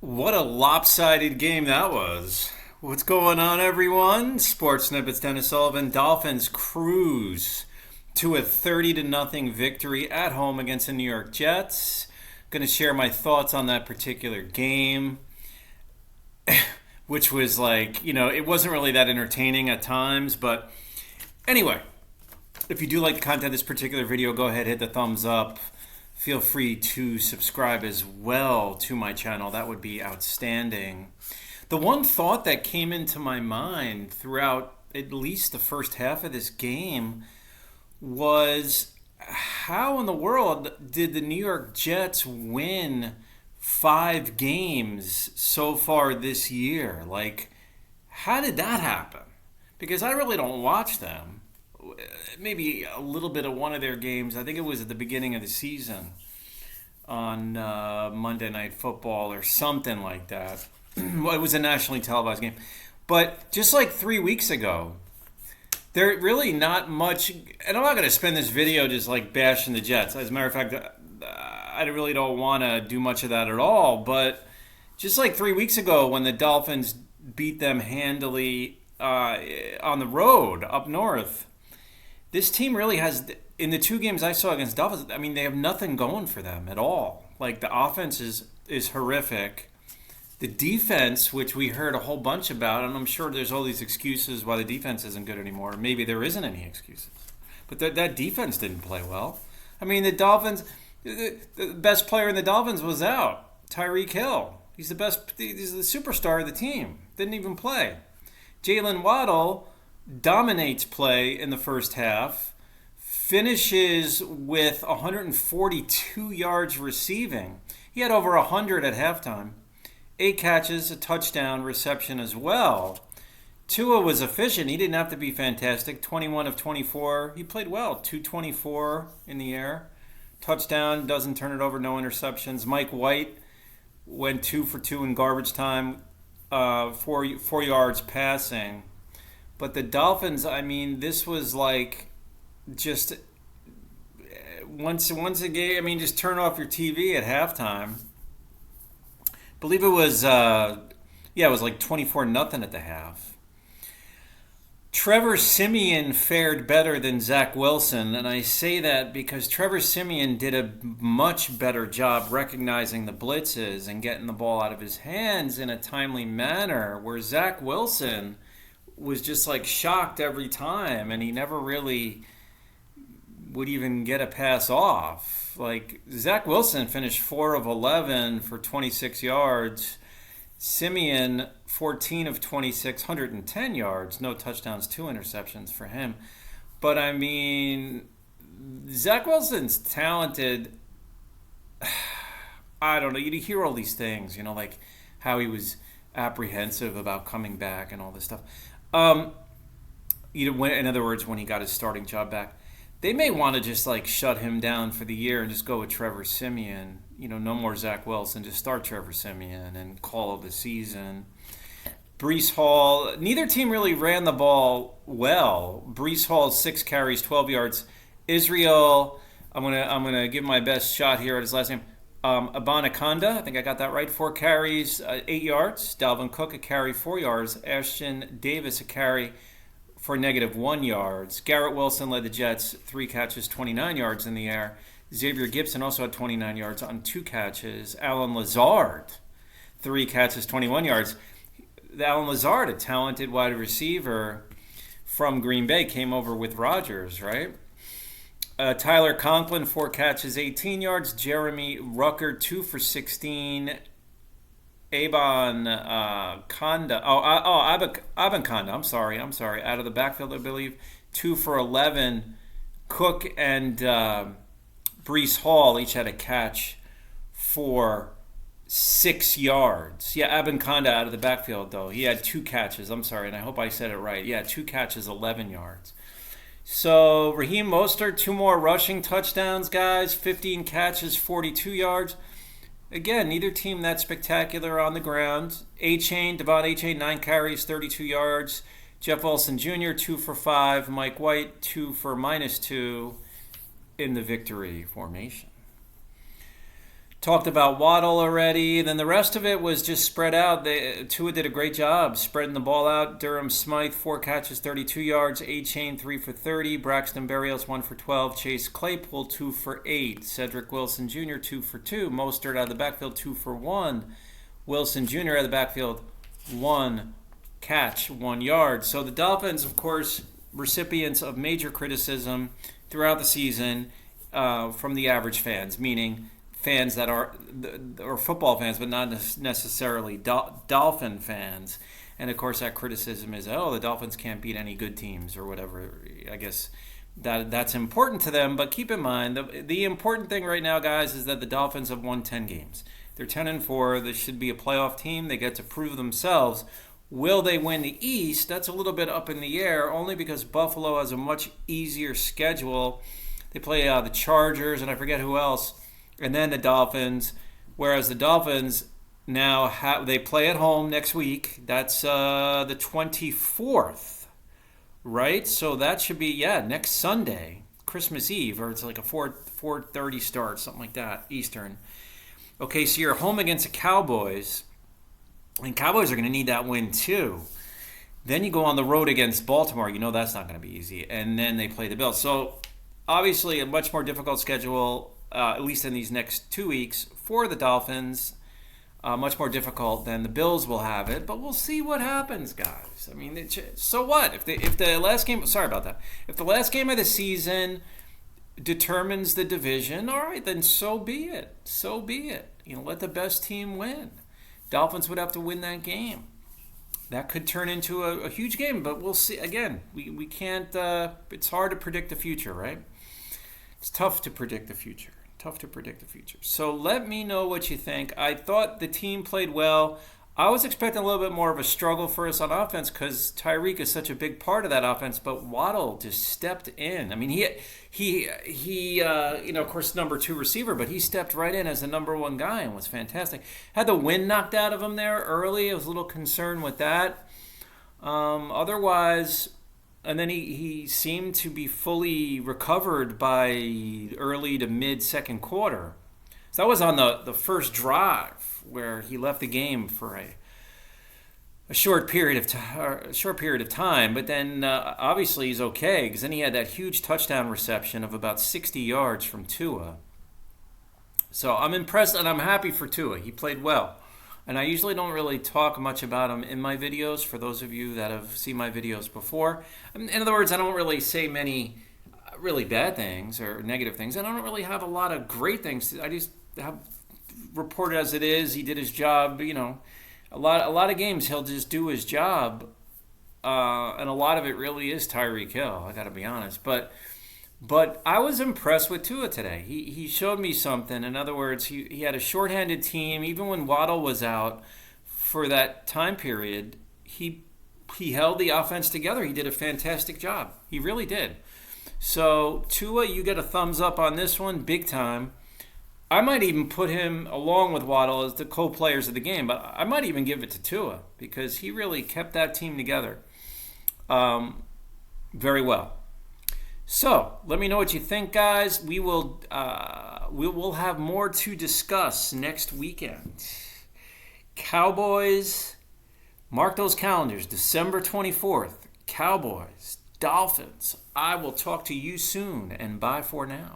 What a lopsided game that was. What's going on, everyone? Sports Snippets, Dennis Sullivan. Dolphins cruise to a 30 to nothing victory at home against the New York Jets. Going to share my thoughts on that particular game, which was it wasn't really that entertaining at times. But anyway, if you do like the content of this particular video, go ahead, hit the thumbs up. Feel free to subscribe as well to my channel. That would be outstanding. The one thought that came into my mind throughout at least the first half of this game was, how in the world did the New York Jets win 5 games so far this year? How did that happen? Because I really don't watch them. Maybe a little bit of one of their games. I think it was at the beginning of the season on Monday Night Football or something like that. Well, it was a nationally televised game. But just like 3 weeks ago, there really not much. And I'm not going to spend this video just like bashing the Jets. As a matter of fact, I really don't want to do much of that at all. But just like 3 weeks ago when the Dolphins beat them handily on the road up north, this team really has, in the 2 games I saw against Dolphins, I mean, they have nothing going for them at all. Like, the offense is horrific. The defense, which we heard a whole bunch about, and I'm sure there's all these excuses why the defense isn't good anymore. Maybe there isn't any excuses. But that defense didn't play well. I mean, the Dolphins, the best player in the Dolphins was out. Tyreek Hill. He's the superstar of the team. Didn't even play. Jaylen Waddle dominates play in the first half, finishes with 142 yards receiving. He had over 100 at halftime. 8 catches, a touchdown, reception as well. Tua was efficient. He didn't have to be fantastic. 21 of 24. He played well. 224 in the air. Touchdown, doesn't turn it over, no interceptions. Mike White went 2 for 2 in garbage time, 4 yards passing. But the Dolphins, I mean, this was like just once a game. I mean, just turn off your TV at halftime. I believe it was, it was like 24-0 at the half. Trevor Siemian fared better than Zach Wilson, and I say that because Trevor Siemian did a much better job recognizing the blitzes and getting the ball out of his hands in a timely manner, where Zach Wilson was just like shocked every time, and he never really would even get a pass off. Like, Zach Wilson finished 4 of 11 for 26 yards. Siemian 14 of 26, 110 yards, no touchdowns, 2 interceptions for him. But I mean, Zach Wilson's talented. I don't know. You hear all these things, like how he was apprehensive about coming back and all this stuff. In other words, when he got his starting job back, they may want to just like shut him down for the year and just go with Trevor Siemian. No more Zach Wilson. Just start Trevor Siemian and call it the season. Breece Hall. Neither team really ran the ball well. Breece Hall 6 carries, 12 yards. Israel. I'm gonna give my best shot here at his last name. Abanaconda, I think I got that right. 4 carries, 8 yards. Dalvin Cook, a carry, 4 yards. Ashton Davis, a carry for -1 yards. Garrett Wilson led the Jets, 3 catches, 29 yards in the air. Xavier Gibson also had 29 yards on 2 catches. Alan Lazard, 3 catches, 21 yards. Alan Lazard, a talented wide receiver from Green Bay, came over with Rodgers, right? Tyler Conklin, 4 catches, 18 yards. Jeremy Rucker, 2 for 16. Abanconda. I'm sorry. Out of the backfield, I believe. 2 for 11. Cook and Breece Hall each had a catch for 6 yards. Yeah, Abanconda out of the backfield, though. He had 2 catches. I'm sorry, and I hope I said it right. Yeah, 2 catches, 11 yards. So Raheem Mostert, 2 more rushing touchdowns, guys. 15 catches, 42 yards. Again, neither team that spectacular on the ground. Achane, 9 carries, 32 yards. Jeff Wilson Jr., 2 for 5. Mike White, 2 for -2 in the victory formation. Talked about Waddle already. Then the rest of it was just spread out. Tua did a great job spreading the ball out. Durham Smythe, 4 catches, 32 yards. Achane, 3 for 30. Braxton Berrios, 1 for 12. Chase Claypool, 2 for 8. Cedric Wilson Jr., 2 for 2. Mostert out of the backfield, 2 for 1. Wilson Jr. out of the backfield, 1 catch, 1 yard. So the Dolphins, of course, recipients of major criticism throughout the season from the average fans, meaning fans that are or football fans, but not necessarily Dolphin fans. And of course, that criticism is, oh, the Dolphins can't beat any good teams or whatever. I guess that's important to them. But keep in mind, the important thing right now, guys, is that the Dolphins have won 10 games. They're 10-4. They should be a playoff team. They get to prove themselves. Will they win the East? That's a little bit up in the air, only because Buffalo has a much easier schedule. They play the Chargers, and I forget who else, and then the Dolphins. Whereas the Dolphins now they play at home next week. That's the 24th, right? So that should be next Sunday, Christmas Eve, or it's like a 4:30 start, something like that, Eastern. Okay, so you're home against the Cowboys. And Cowboys are going to need that win too. Then you go on the road against Baltimore. You know that's not going to be easy. And then they play the Bills. So obviously a much more difficult schedule, at least in these next 2 weeks, for the Dolphins. Much more difficult than the Bills will have it. But we'll see what happens, guys. I mean, so what? If the last game, sorry about that. If the last game of the season determines the division, all right, then so be it. So be it. Let the best team win. Dolphins would have to win that game. That could turn into a huge game, but we'll see. Again, we can't, it's hard to predict the future, right? It's tough to predict the future. So let me know what you think. I thought the team played well. I was expecting a little bit more of a struggle for us on offense because Tyreek is such a big part of that offense, but Waddle just stepped in. I mean, he of course, number 2 receiver, but he stepped right in as the number 1 guy and was fantastic. Had the wind knocked out of him there early. I was a little concerned with that. Otherwise, and then he seemed to be fully recovered by early to mid second quarter. So that was on the first drive where he left the game for a short period of time. But then obviously he's okay because then he had that huge touchdown reception of about 60 yards from Tua. So I'm impressed and I'm happy for Tua. He played well. And I usually don't really talk much about him in my videos, for those of you that have seen my videos before. In other words, I don't really say many really bad things or negative things. And I don't really have a lot of great things. I just have reported as it is. He did his job. A lot of games he'll just do his job, and a lot of it really is Tyreek Hill. I got to be honest, but I was impressed with Tua today. He showed me something. In other words, he had a shorthanded team. Even when Waddle was out for that time period, he held the offense together. He did a fantastic job. He really did. So Tua, you get a thumbs up on this one, big time. I might even put him along with Waddle as the co-players of the game, but I might even give it to Tua because he really kept that team together very well. So let me know what you think, guys. We will have more to discuss next weekend. Cowboys, mark those calendars, December 24th. Cowboys, Dolphins. I will talk to you soon, and bye for now.